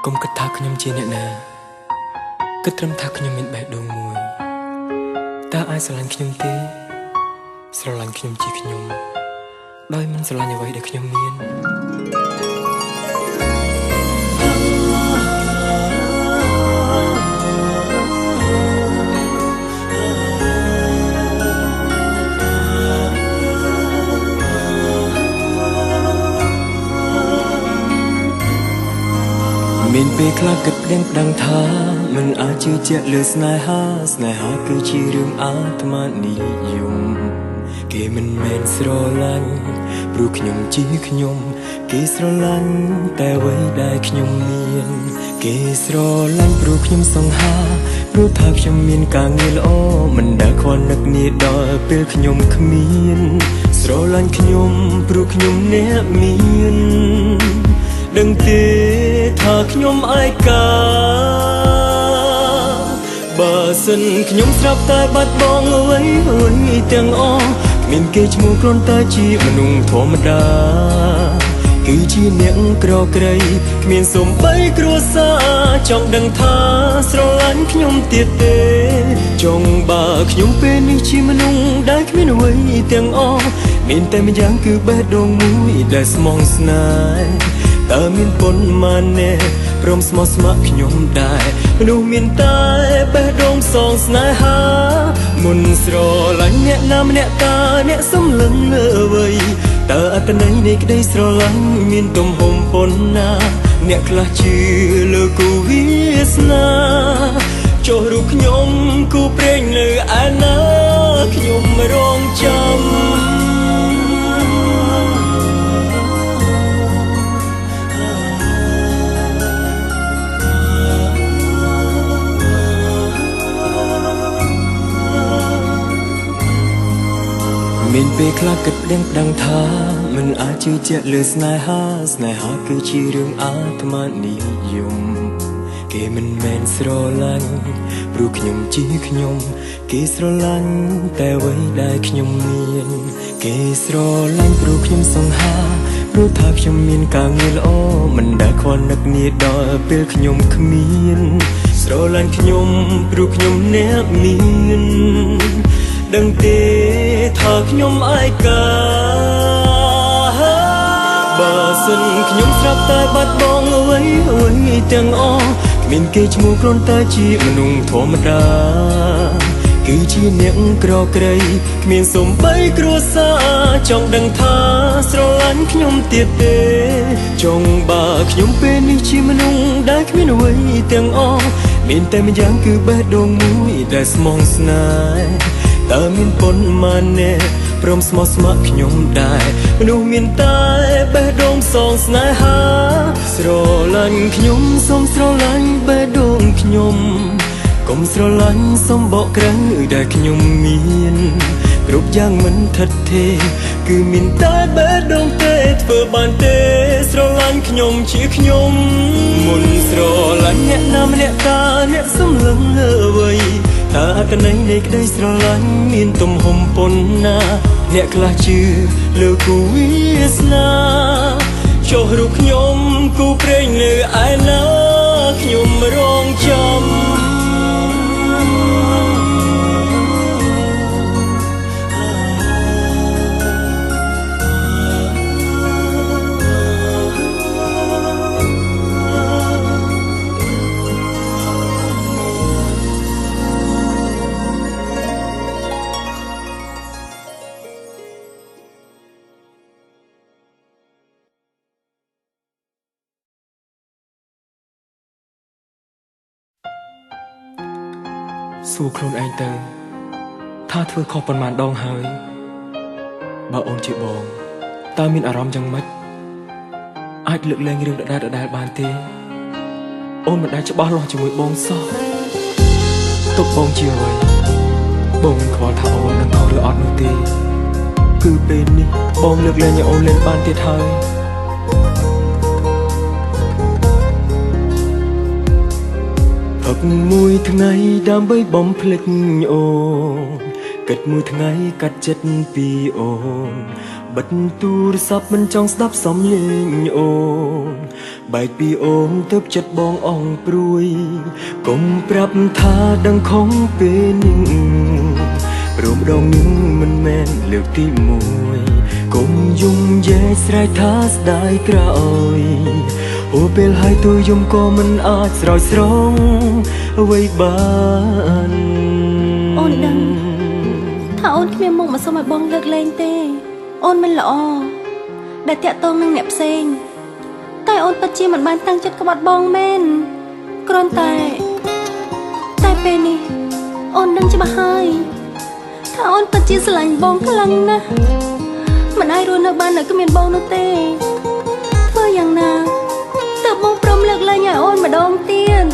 កុំគិតថាខ្ញុំជាអ្នកណាគិតត្រឹមថាខ្ញុំមានបេះដូងមួយតើអាចស្រឡាញ់ខ្ញុំទេស្រឡាញ់ខ្ញុំជាខ្ញុំដោយមិនស្រឡាញ់អ្វីដែលខ្ញុំមានមានពេលខ្លះគិតប្តឹងប្តឹងថាមិនអាចជឿជាក់លើស្នេហាគឺជារឿងអាត្មានិយមគេមិនមែនស្រឡាញ់ព្រោះខ្ញុំជាខ្ញុំគេស្រឡាញ់តែអ្វីដែលខ្ញុំមានគេស្រឡាញ់ព្រោះខ្ញុំសង្ហាព្រោះថាខ្ញុំមានការងារល្អមិនដែលខ្វល់នឹកនាដល់ពេលខ្ញុំគ្មានស្រឡាញ់ខ្ញុំព្រោះខ្ញុំអ្នកមានដឹងទេថាខ្ញុំឯកាបើសិនខ្ញុំស្រាប់តែបាត់បង់អ្វីទាំងអស់គ្មានគេឈ្មោះគ្រាន់តែជាមនុស្សធម្មតាគឺជាអ្នកក្រក្រៃគ្មានសូម្បីគ្រួសារចង់ដឹងថាស្រឡាញ់ខ្ញុំទៀតទេចង់បើខ្ញុំពេលនេះជាមនុស្សដែលគ្មានអ្វីទាំងអស់មានតែម្យ៉ាងគឺបេះដូងមួយដែលស្មងស្នេហ៍តើមានប៉ុន្មានអ្នកព្រមស្មោះស្ម័គ្រខ្ញុំដែរមនុស្សមានតែបេះដូងសងស្នេហាមុនស្រឡាញ់អ្នកណាម្នាក់តើអ្នកសំលឹងអ្វីតើអត្ថន័យនៃក្តីស្រឡាញ់មានទំហំប៉ុណ្ណាអ្នកខ្លះជឿលើគូវាសនាចុះរូបខ្ញុំគូព្រេងនៅឯណាខ្ញុំរងចាំមានពេលខ្លះគិតប្តឹងប្តឹងថាមិនអាចជឿជាក់លើស្នេហាគឺជារឿងអាត្មានិយមគេមិនមែនស្រឡាញ់ព្រោះខ្ញុំជាខ្ញុំគេស្រឡាញ់តែអ្វីដែលខ្ញុំមានគេស្រឡាញ់ព្រោះខ្ញុំសង្ហាព្រោះថាខ្ញុំមានការងារល្អមិនដែលខ្វល់នឹកនាដល់ពេលខ្ញុំគ្មានស្រឡាញ់ខ្ញុំព្រោះខ្ញុំអ្នកមានដឹងទេថាខ្ញុំឯកាបើសិនខ្ញុំស្រាប់តែបាត់បង់អ្វីទាំងអស់គ្មានគេឈ្មោះគ្រាន់តែជាមនុស្សធម្មតាគឺជាអ្នកក្រក្រៃគ្មានសូម្បីគ្រួសារចង់ដឹងថាស្រឡាញ់ខ្ញុំទៀតទេចង់បើខ្ញុំពេលនេះជាមនុស្សដែលគ្មានអ្វីទាំងអស់មានតែម្យ៉ាងគឺបេះដូងមួយដែលស្មងស្នេហ៍តើមានប៉ុន្មានអ្នកព្រមស្មោះស្ម័គ្រខ្ញុំដែរមនុស្សមានតែបេះដូងសងស្នេហាស្រឡាញ់ខ្ញុំសូមស្រឡាញ់បេះដូងខ្ញុំកុំស្រឡាញ់សំបកក្រៅដែលខ្ញុំមានគ្រប់យ៉ាងមិនថិតទេគឺមានតែបេះដូងទេធ្វើបានទេស្រឡាញ់ខ្ញុំជាខ្ញុំមុនស្រឡាញ់អ្នកណាម្នាក់តើអ្នកសំលឹងអ្វីតើអត្ថន័យនៃក្តីស្រឡាញ់មានទំហំប៉ុណ្ណាអ្នកខ្លះជឿលើគូវាសនាចុះរូបខ្ញុំគូព្រេងនៅឯណាខ្ញុំរងចាំសួរខ្លួនឯងទៅថាធ្វើខុសប៉ុន្មានដងហើយបើអូនជាបងតើមានអារម្មណ៍យ៉ាងម៉េចអាចលើកលែងរឿងដដែលបានទេអូនមិនដែលច្បាស់លាស់ជាមួយបងសោះទុកបងជាអ្វីបងមិនខ្វល់ថាអូននឹងខុសឬអត់នោះទេគឺពេលនេះបងលើកលែងឲ្យអូនលេងបានទៀតហើយផឹកមួយថ្ងៃដើម្បីបំភ្លេចអូនគិតមួយថ្ងៃកាត់ចិត្តពីអូនបិទទូរស័ព្ទមិនចង់ស្ដាប់សំឡេងអូនប បែកពីអូនទៅចិត្តបងអងព្រួយកុំប្រាប់ថាដឹងខំពេលនេះព្រមដងនឹងមិនមែនលើកទី1កុំយំយែស្រែកថាស្ដាយក្រោយអូពេលហើយទូយំក៏មិនអាចស្រោចស្រង់អ្វីបានអូនដឹងថាអូនគ្មានមុខមកសុំឲ្យបងលើកលែងទេអូនមិនល្អដែលតាក់ទងនឹងអ្នកផ្សេងតែអូនពិតជាមិនបានតាំងចិត្តក្បត់បងមែនគ្រាន់តែពេលនេះអូនដឹងច្បាស់ហើយថាអូនពិតជាស្រឡាញ់បងខ្លាំងណាស់មិនអាចរស់នៅបាននៅគ្មានបងនោះទេធ្វើយ៉ាងណាទើបបងព្រមលើកលែងឲ្យអូនម្ដងទៀត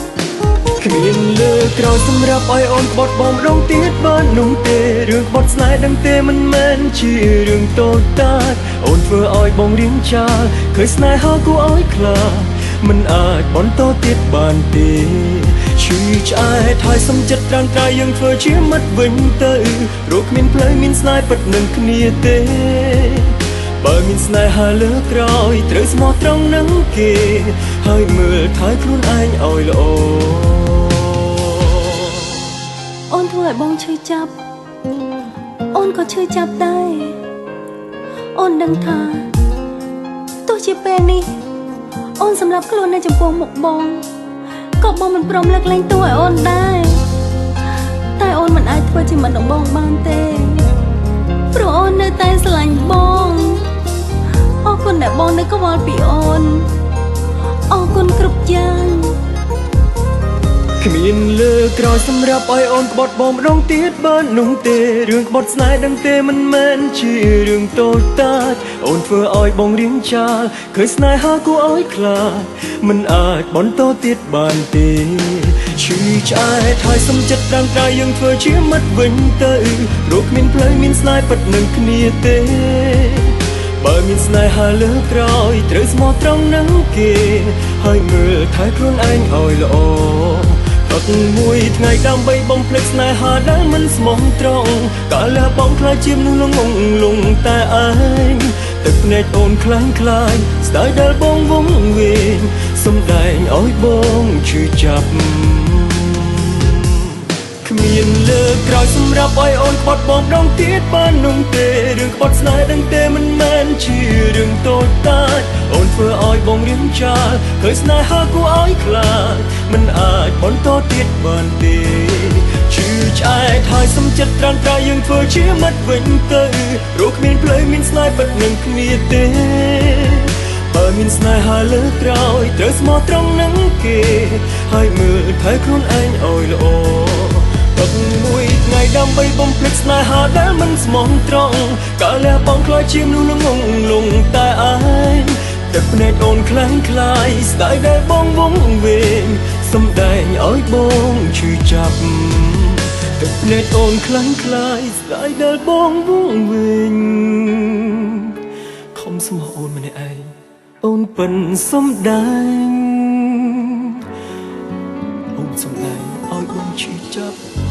គ្មានលើក្រោយសម្រាប់ឲ្យអូនក្បត់បងម្ដងទៀតបាននោះទេរឿងក្បត់ស្នេហ៍ដឹងទេមិនមែនជារឿងតូចតាចអូនធ្វើឲ្យបងរៀងចាលឃើញស្នេហាគួរឲ្យខ្លាចមិនអាចបន្តទៀតបានទេឈឺឆ្អែតហើយសំចិត្តត្រាំងត្រៃយើងធ្វើជាមិត្តវិញទៅព្រោះគ្មានផ្លូវមានស្នេហ៍ពិតនឹងគ្នាទេបើមានស្នេហាលើក្រោយត្រូវស្មោះត្រង់នឹងគេហើយមើលថែខ្លួនឯងឲ្យល្អអូនធ្វើឲ្យបងឈឺចាប់អូនក៏ឈឺចាប់ដែរអូនដឹងថាទោះជាពេលនេះអូនសម្រាប់ខ្លួននៅចំពោះមុខបងក៏បងមិនព្រមលើកលែងទោសឲ្យអូនដែរតែអូនមិនអាចធ្វើជាមិត្តនឹងបងបានទេព្រោះអូននៅតែស្រឡាញ់បងអរគុណដែលបងនៅកវល់ពីអូនអរគុណគ្រប់យ៉ាងគ្មានលើក្រោយសម្រាប់ឲ្យអូនក្បត់បងម្ដងទៀតបាននោះទេរឿងក្បត់ស្នេហ៍ដឹងទេមិនមែនជារឿងតូចតាចអូនធ្វើឲ្យបងរៀងចាលឃើញស្នេហាគួរឲ្យខ្លាចមិនអាចបន្តទៀតបានទេឈឺឆ្អែតហើយសំចិត្តត្រាំងត្រៃយើងធ្វើជាមិត្តវិញទៅព្រោះគ្មានផ្លូវមានស្នេហ៍ពិតនឹងគ្នាទេបើមានស្នេហាលើក្រោយត្រូវស្មោះត្រង់នឹងគេហើយមើលថែខ្លួនឯងឲ្យល្អអត់មួយថ្ងៃដើម្បីបំភ្លេចស្នេហាដែលមិនស្មោះត្រង់កាលបងខ្លាចជាមនុស្សលងតែឯងទឹកភ្នែកអូនខ្លាំងខ្លាយស្ដាយដែលបងវងវែងសំដែងឲ្យបងឈឺចាប់គ្មានលើក្រោយសម្រាប់ឲ្យអូនក្បត់បងម្ដងទៀតបាននោះទេរឿងក្បត់ស្នេហ៍ដឹងទេមិនមែនជារឿងតូចតាចអូនធ្វើឲ្យបងរៀងចាលឃើញស្នេហាគួរឲ្យខ្លាចមិនអាចបន្តទៀតបានទេឈឺឆ្អែតហើយសំចិត្តត្រាំងត្រៃយើងធ្វើជាមិត្តវិញទៅព្រោះគ្មានផ្លូវមានស្នេហ៍ពិតនឹងគ្នាទេបើមានស្នេហាលើក្រោយត្រូវស្មោះត្រង់នឹងគេហើយមើលថែខ្លួនឯងឲ្យល្អទឹកមួយថ្ងៃដើម្បីបំភ្លេចស្នេហាដែលមិនស្មោះត្រង់កាលបងខ្លាចជាមនុស្សលងតែឯងទឹកភ្នែកអូនខ្លាំងខ្លាយស្ដាយដែលបងវងវែងសំដែងឲ្យបងឈឺចាប់ទឹកភ្នែកអូនខ្លាំងខ្លាយស្ដាយដែលបងវងវែងខំស្មោះអូនម្នាក់ឯងអូនពិនសំដែងអូនសំដែងឲ្យបងឈឺចាប់